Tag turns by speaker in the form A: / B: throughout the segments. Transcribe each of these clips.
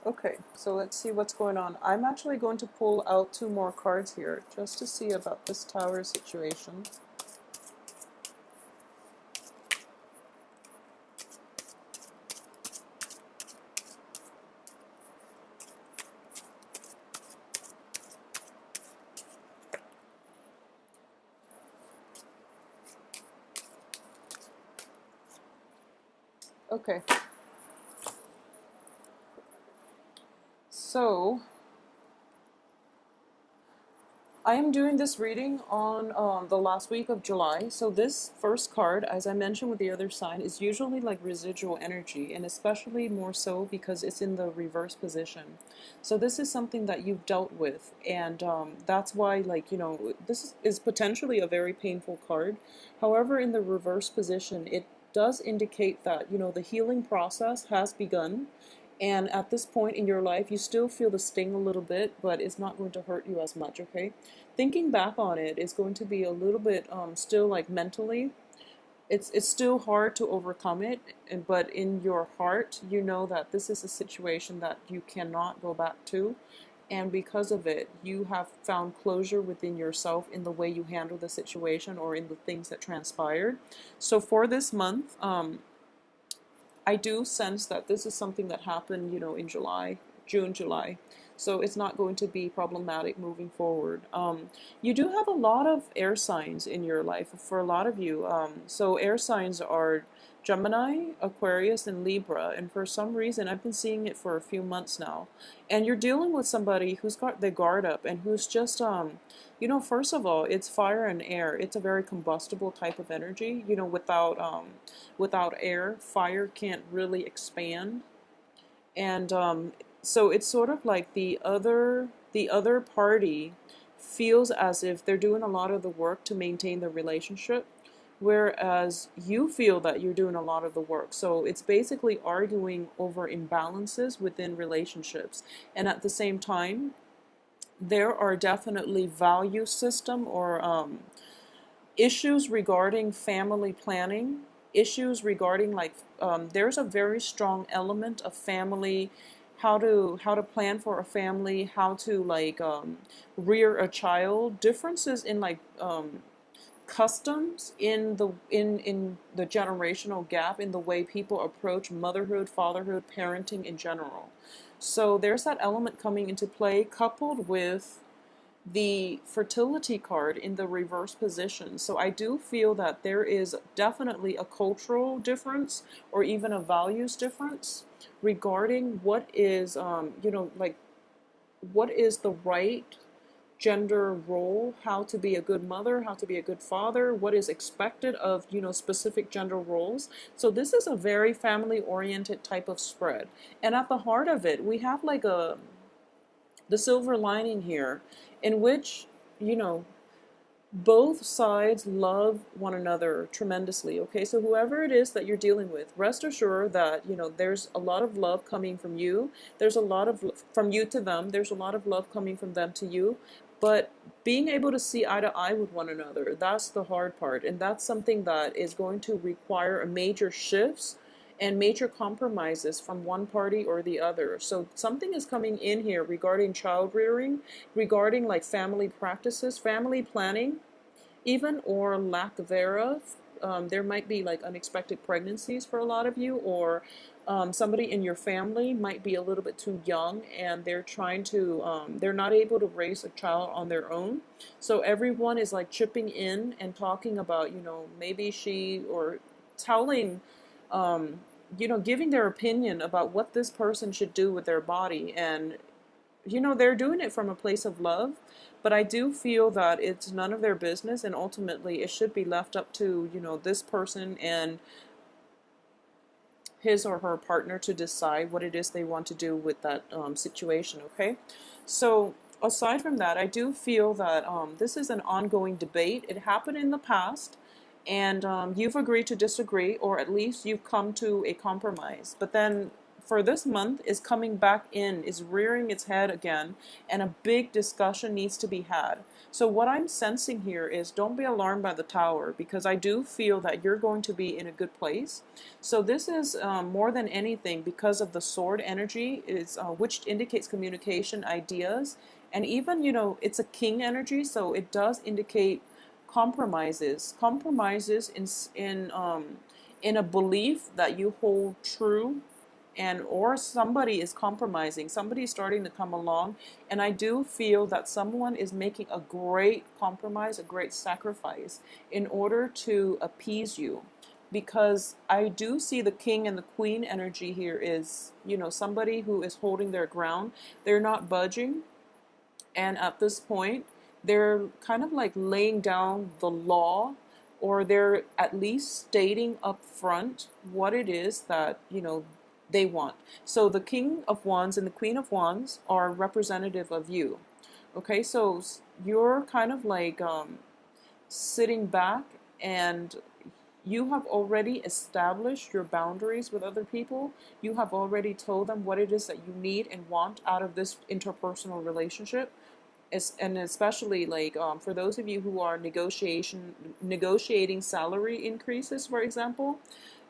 A: Okay, so let's see what's going on. I'm actually going to pull out two more cards here just to see about this tower situation. Okay, so I am doing this reading on the last week of July. So this first card, as I mentioned with the other sign, is usually like residual energy, and especially more so because it's in the reverse position. So this is something that you've dealt with, and that's why, like, this is potentially a very painful card. However, in the reverse position, it does indicate that, the healing process has begun. And at this point in your life, you still feel the sting a little bit, but it's not going to hurt you as much, okay? Thinking back on it is going to be a little bit still like mentally. It's still hard to overcome it, but in your heart, you know that this is a situation that you cannot go back to. And because of it, you have found closure within yourself in the way you handle the situation or in the things that transpired. So for this month, I do sense that this is something that happened, in July, June, July. So it's not going to be problematic moving forward. You do have a lot of air signs in your life for a lot of you. So air signs are Gemini, Aquarius, and Libra. And for some reason, I've been seeing it for a few months now. And you're dealing with somebody who's got their guard up and who's just, first of all, it's fire and air. It's a very combustible type of energy. Without air, fire can't really expand. And so it's sort of like the other party feels as if they're doing a lot of the work to maintain the relationship, whereas you feel that you're doing a lot of the work. So it's basically arguing over imbalances within relationships. And at the same time, there are definitely value system or issues regarding family planning, issues regarding like there's a very strong element of family, how to plan for a family, how to like rear a child, differences in like customs in the generational gap in the way people approach motherhood, fatherhood, parenting in general. So there's that element coming into play, coupled with the fertility card in the reverse position. So I do feel that there is definitely a cultural difference or even a values difference regarding what is, like what is the right gender role, how to be a good mother, how to be a good father, what is expected of, specific gender roles. So this is a very family oriented type of spread. And at the heart of it, we have like the silver lining here in which, you know, both sides love one another tremendously. Okay, so whoever it is that you're dealing with, rest assured that, there's a lot of love coming from you. There's a lot of from you to them. There's a lot of love coming from them to you. But being able to see eye to eye with one another, that's the hard part. And that's something that is going to require a major shifts and major compromises from one party or the other. So something is coming in here regarding child rearing, regarding like family practices, family planning, even, or lack thereof. There might be like unexpected pregnancies for a lot of you, or somebody in your family might be a little bit too young and they're not able to raise a child on their own. So everyone is like chipping in and talking about, maybe she or telling, giving their opinion about what this person should do with their body. And they're doing it from a place of love, but I do feel that it's none of their business, and ultimately it should be left up to, this person and his or her partner to decide what it is they want to do with that situation, okay? So aside from that, I do feel that this is an ongoing debate. It happened in the past, and you've agreed to disagree, or at least you've come to a compromise. But then for this month is coming back in, is rearing its head again, and a big discussion needs to be had. So what I'm sensing here is don't be alarmed by the tower, because I do feel that you're going to be in a good place. So this is more than anything because of the sword energy, is which indicates communication, ideas, and even, you know, it's a king energy, so it does indicate compromises in a belief that you hold true, and or somebody is compromising, somebody is starting to come along, and I do feel that someone is making a great compromise, a great sacrifice in order to appease you, because I do see the king and the queen energy here is, you know, somebody who is holding their ground, they're not budging, and at this point they're kind of like laying down the law, or they're at least stating up front what it is that, you know, they want. So the king of wands and the queen of wands are representative of you. Okay, so you're kind of like sitting back, and you have already established your boundaries with other people. You have already told them what it is that you need and want out of this interpersonal relationship. And especially like for those of you who are negotiating salary increases, for example,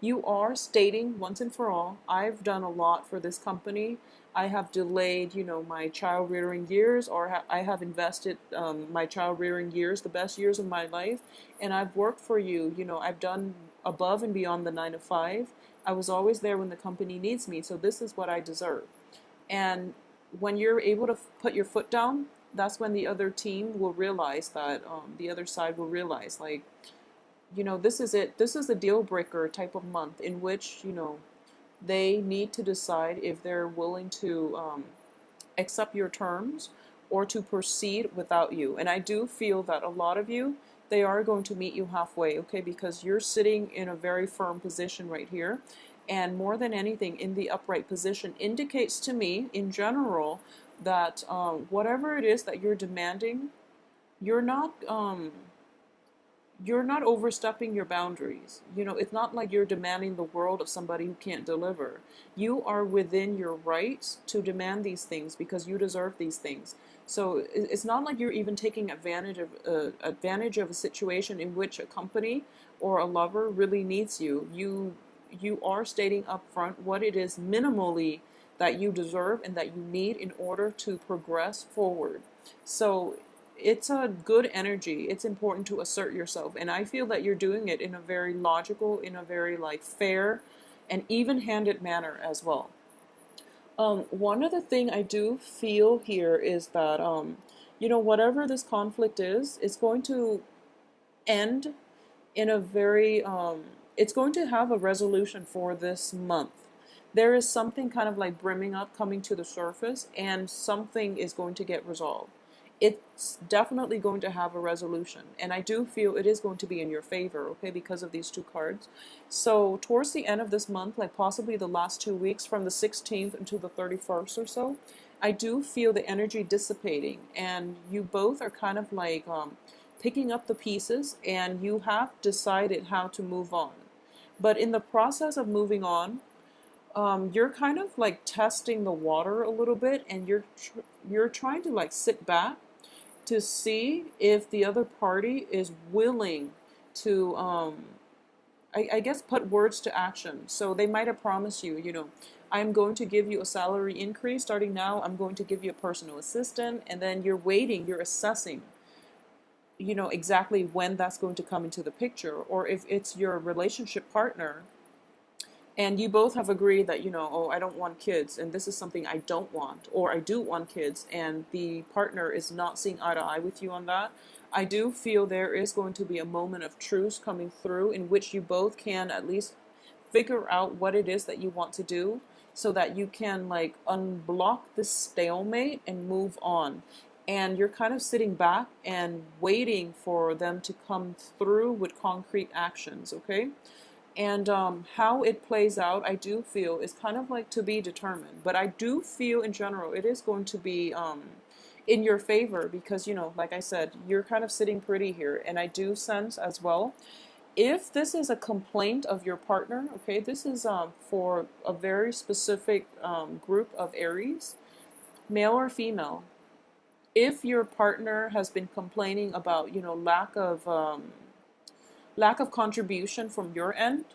A: you are stating once and for all, I've done a lot for this company. I have delayed, you know, my child rearing years, or I have invested my child rearing years, the best years of my life, and I've worked for you. You know, I've done above and beyond the 9 to 5. I was always there when the company needs me, so this is what I deserve. And when you're able to put your foot down, that's when the other team will realize that, the other side will realize, like, you know, this is it. This is a deal breaker type of month in which, you know, they need to decide if they're willing to accept your terms or to proceed without you. And I do feel that a lot of you, they are going to meet you halfway, okay? Because you're sitting in a very firm position right here. And more than anything, in the upright position indicates to me, in general, that whatever it is that you're demanding, you're not you're not overstepping your boundaries. You know, it's not like you're demanding the world of somebody who can't deliver. You are within your rights to demand these things because you deserve these things. So it's not like you're even taking advantage of a situation in which a company or a lover really needs you. You are stating up front what it is minimally that you deserve and that you need in order to progress forward. So it's a good energy. It's important to assert yourself, and I feel that you're doing it in a very logical, in a very like fair and even-handed manner as well. One other thing I do feel here is that you know, whatever this conflict is, it's going to end in a very it's going to have a resolution for this month. There is something kind of like brimming up, coming to the surface, and something is going to get resolved. It's definitely going to have a resolution, and I do feel it is going to be in your favor, okay, because of these two cards. So towards the end of this month, like possibly the last 2 weeks, from the 16th until the 31st or so, I do feel the energy dissipating, and you both are kind of like picking up the pieces, and you have decided how to move on. But in the process of moving on, you're kind of like testing the water a little bit, and you're trying to like sit back to see if the other party is willing to, I guess, put words to action. So they might have promised you, you know, I'm going to give you a salary increase starting now. I'm going to give you a personal assistant, and then you're waiting, you're assessing, you know, exactly when that's going to come into the picture. Or if it's your relationship partner and you both have agreed that, you know, oh, I don't want kids, and this is something I don't want, or I do want kids, and the partner is not seeing eye to eye with you on that, I do feel there is going to be a moment of truce coming through in which you both can at least figure out what it is that you want to do, so that you can like unblock this stalemate and move on. And you're kind of sitting back and waiting for them to come through with concrete actions, okay? And how it plays out, I do feel, is kind of like to be determined. But I do feel in general it is going to be in your favor because, you know, like I said, you're kind of sitting pretty here. And I do sense as well, If this is a complaint of your partner, okay, this is for a very specific group of Aries, male or female. If your partner has been complaining about, lack of contribution from your end,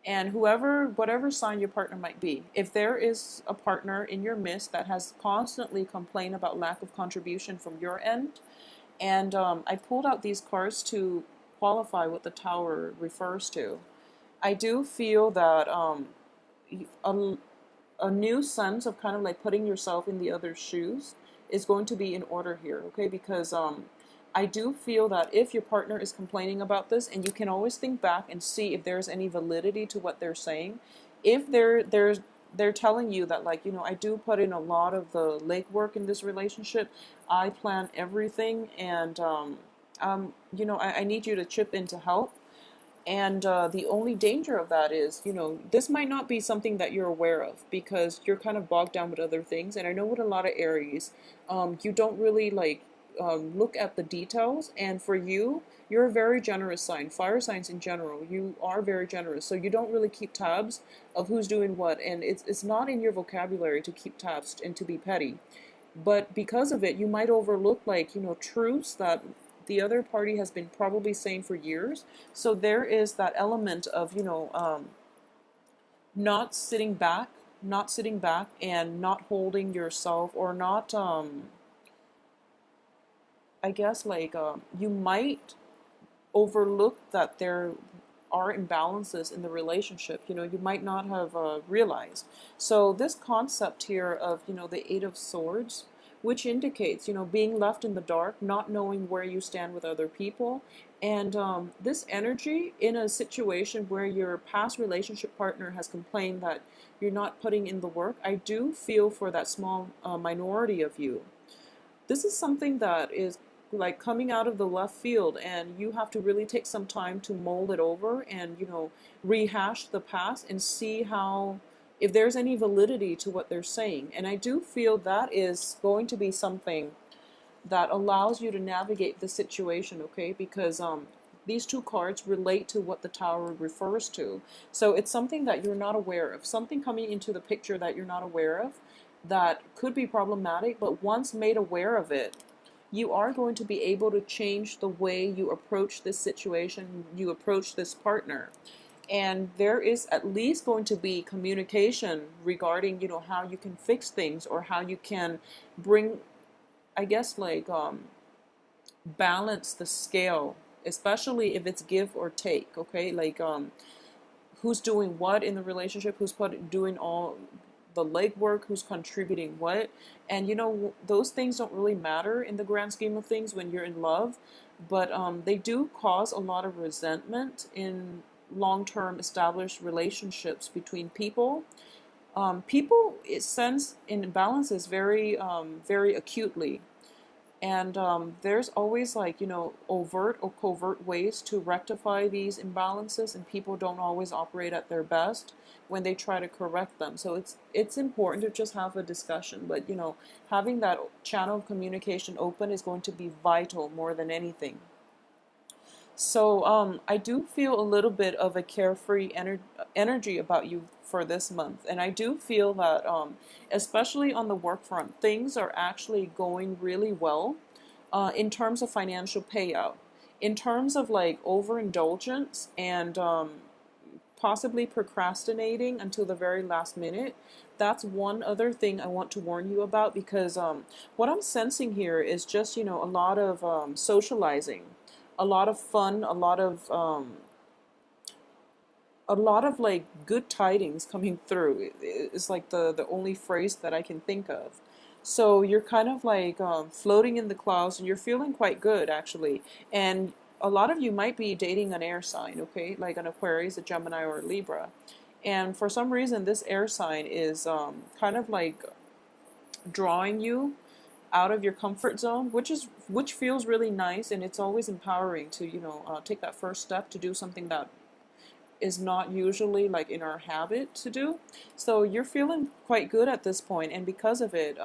A: and whatever sign your partner might be, if there is a partner in your midst that has constantly complained about lack of contribution from your end, and I pulled out these cards to qualify what the Tower refers to. I do feel that a, a new sense of kind of like putting yourself in the other's shoes is going to be in order here, okay? Because I do feel that if your partner is complaining about this, and you can always think back and see if there's any validity to what they're saying. If they're telling you that, like, I do put in a lot of the legwork in this relationship, I plan everything, and I need you to chip in to help. And the only danger of that is, this might not be something that you're aware of because you're kind of bogged down with other things. And I know with a lot of Aries, you don't really like look at the details. And for you, you're a very generous sign. Fire signs in general, you are very generous. So you don't really keep tabs of who's doing what. And it's not in your vocabulary to keep tabs and to be petty. But because of it, you might overlook, like, truths that the other party has been probably saying for years. So there is that element of, not sitting back, and not holding yourself, or not, I guess, like, you might overlook that there are imbalances in the relationship. You might not have realized. So this concept here of, the Eight of Swords, which indicates, being left in the dark, not knowing where you stand with other people. And this energy in a situation where your past relationship partner has complained that you're not putting in the work, I do feel for that small minority of you. This is something that is like coming out of the left field, and you have to really take some time to mold it over and, rehash the past and see how, if there's any validity to what they're saying. And I do feel that is going to be something that allows you to navigate the situation, okay? Because these two cards relate to what the Tower refers to. So it's something that you're not aware of, something coming into the picture that you're not aware of, that could be problematic, but once made aware of it, you are going to be able to change the way you approach this situation, you approach this partner. And there is at least going to be communication regarding, how you can fix things, or how you can bring, I guess, like, balance the scale, especially if it's give or take, okay? Like, who's doing what in the relationship, doing all the legwork, who's contributing what. And those things don't really matter in the grand scheme of things when you're in love, but they do cause a lot of resentment in long-term established relationships between people. People sense imbalances very, very acutely. And there's always, like, overt or covert ways to rectify these imbalances, and people don't always operate at their best when they try to correct them. So it's important to just have a discussion, but having that channel of communication open is going to be vital more than anything. So I do feel a little bit of a carefree energy about you for this month. And I do feel that, especially on the work front, things are actually going really well in terms of financial payout. In terms of, like, overindulgence and possibly procrastinating until the very last minute, that's one other thing I want to warn you about, because what I'm sensing here is just, a lot of socializing, a lot of fun, a lot of like good tidings coming through. It's like the only phrase that I can think of. So you're kind of like floating in the clouds, and you're feeling quite good, actually. And a lot of you might be dating an air sign, okay, like an Aquarius, a Gemini, or a Libra. And for some reason, this air sign is kind of like drawing you out of your comfort zone, which feels really nice, and it's always empowering to, take that first step to do something that is not usually like in our habit to do. So you're feeling quite good at this point, and because of it,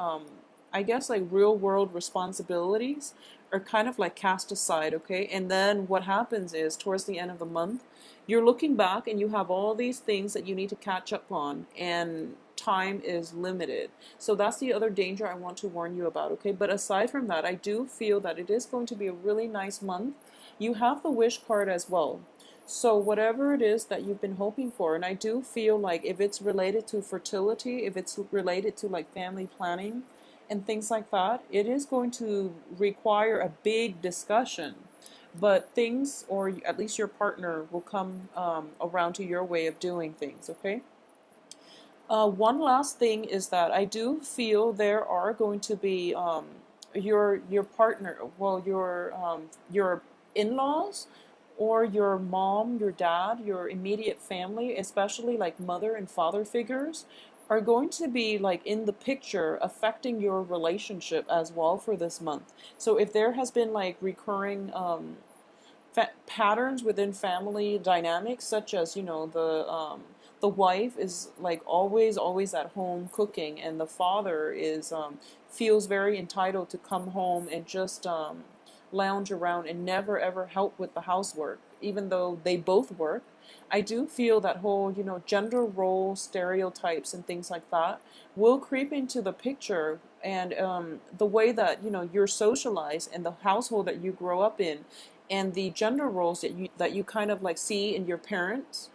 A: I guess like real world responsibilities are kind of like cast aside, okay? And then what happens is towards the end of the month, you're looking back and you have all these things that you need to catch up on, and time is limited. So that's the other danger I want to warn you about, okay? But aside from that, I do feel that it is going to be a really nice month. You have the wish card as well. So whatever it is that you've been hoping for, and I do feel like if it's related to fertility, if it's related to like family planning, and things like that, it is going to require a big discussion. But things, or at least your partner, will come around to your way of doing things, okay? One last thing is that I do feel there are going to be your partner, well, your in-laws, or your mom, your dad, your immediate family, especially like mother and father figures, are going to be like in the picture affecting your relationship as well for this month. So if there has been like recurring patterns within family dynamics, such as the wife is like always at home cooking, and the father is feels very entitled to come home and just lounge around and never ever help with the housework, even though they both work. I do feel that whole gender role stereotypes and things like that will creep into the picture, and the way that you're socialized and the household that you grow up in, and the gender roles that you kind of like see in your parents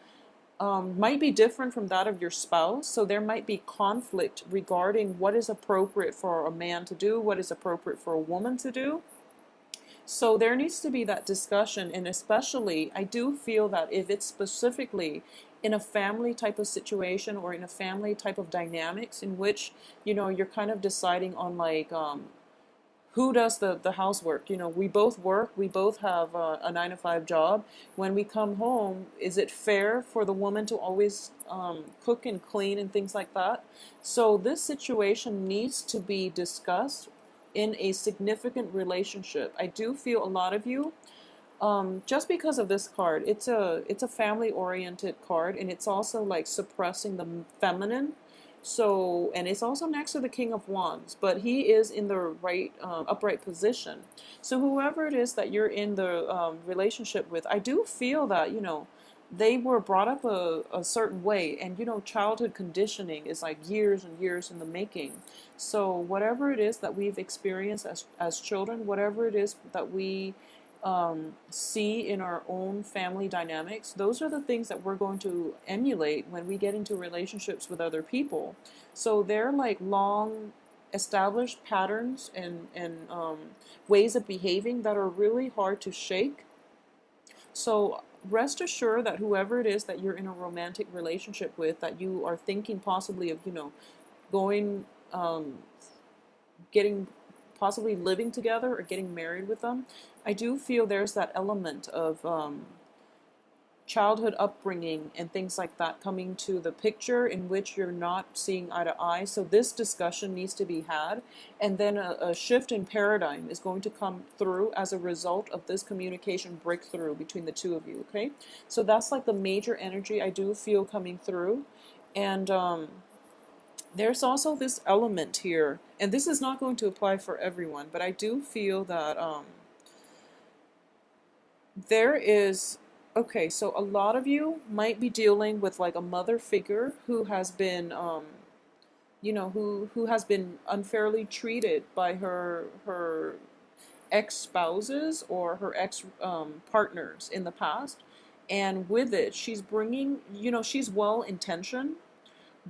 A: might be different from that of your spouse. So there might be conflict regarding what is appropriate for a man to do, what is appropriate for a woman to do. So there needs to be that discussion, and especially I do feel that if it's specifically in a family type of situation or in a family type of dynamics in which you're kind of deciding on like who does the housework. We both work, we both have a 9 to 5 job. When we come home, is it fair for the woman to always cook and clean and things like that? So this situation needs to be discussed in a significant relationship. I do feel a lot of you, just because of this card, it's a family oriented card, and it's also like suppressing the feminine. So, and it's also next to the King of Wands, but he is in the right upright position. So whoever it is that you're in the relationship with, I do feel that they were brought up a certain way, and childhood conditioning is like years and years in the making. So whatever it is that we've experienced as children, whatever it is that we see in our own family dynamics, those are the things that we're going to emulate when we get into relationships with other people. So they're like long established patterns and ways of behaving that are really hard to shake. So rest assured that whoever it is that you're in a romantic relationship with, that you are thinking possibly of, going, getting, possibly living together or getting married with them, I do feel there's that element of childhood upbringing and things like that coming to the picture in which you're not seeing eye to eye. So this discussion needs to be had, and then a shift in paradigm is going to come through as a result of this communication breakthrough between the two of you, okay? So that's like the major energy I do feel coming through. And there's also this element here, and this is not going to apply for everyone, but I do feel that there is, okay, so a lot of you might be dealing with like a mother figure who has been who has been unfairly treated by her ex-spouses or her ex partners in the past. And with it, she's bringing, she's well intentioned,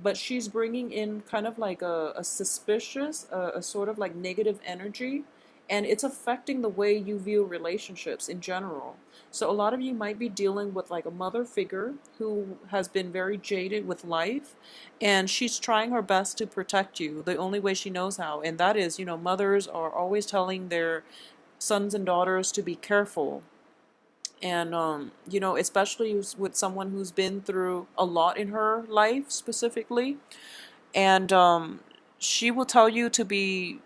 A: but she's bringing in kind of like a suspicious, a sort of like negative energy, and it's affecting the way you view relationships in general. So a lot of you might be dealing with like a mother figure who has been very jaded with life, and she's trying her best to protect you the only way she knows how, and that is, mothers are always telling their sons and daughters to be careful. And especially with someone who's been through a lot in her life specifically, and she will tell you to be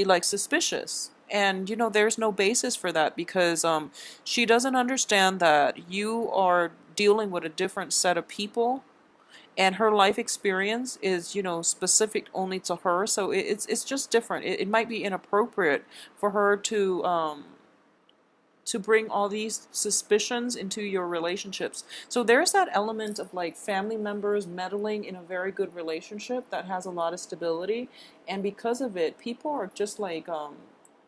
A: like suspicious, and there's no basis for that, because she doesn't understand that you are dealing with a different set of people, and her life experience is, you know, specific only to her. So it's just different. It might be inappropriate for her to bring all these suspicions into your relationships. So there's that element of like family members meddling in a very good relationship that has a lot of stability, and because of it, people are just like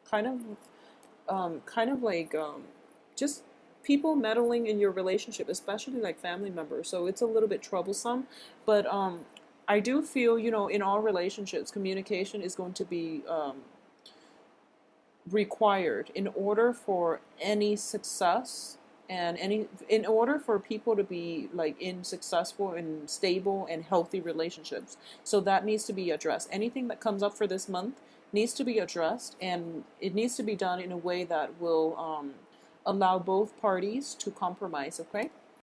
A: kind of kind of like just people meddling in your relationship, especially like family members. So it's a little bit troublesome, but I do feel, you know, in all relationships, communication is going to be required in order for any success, and any in order for people to be like in successful and stable and healthy relationships. So that needs to be addressed. Anything that comes up for this month needs to be addressed, and it needs to be done in a way that will allow both parties to compromise. Okay.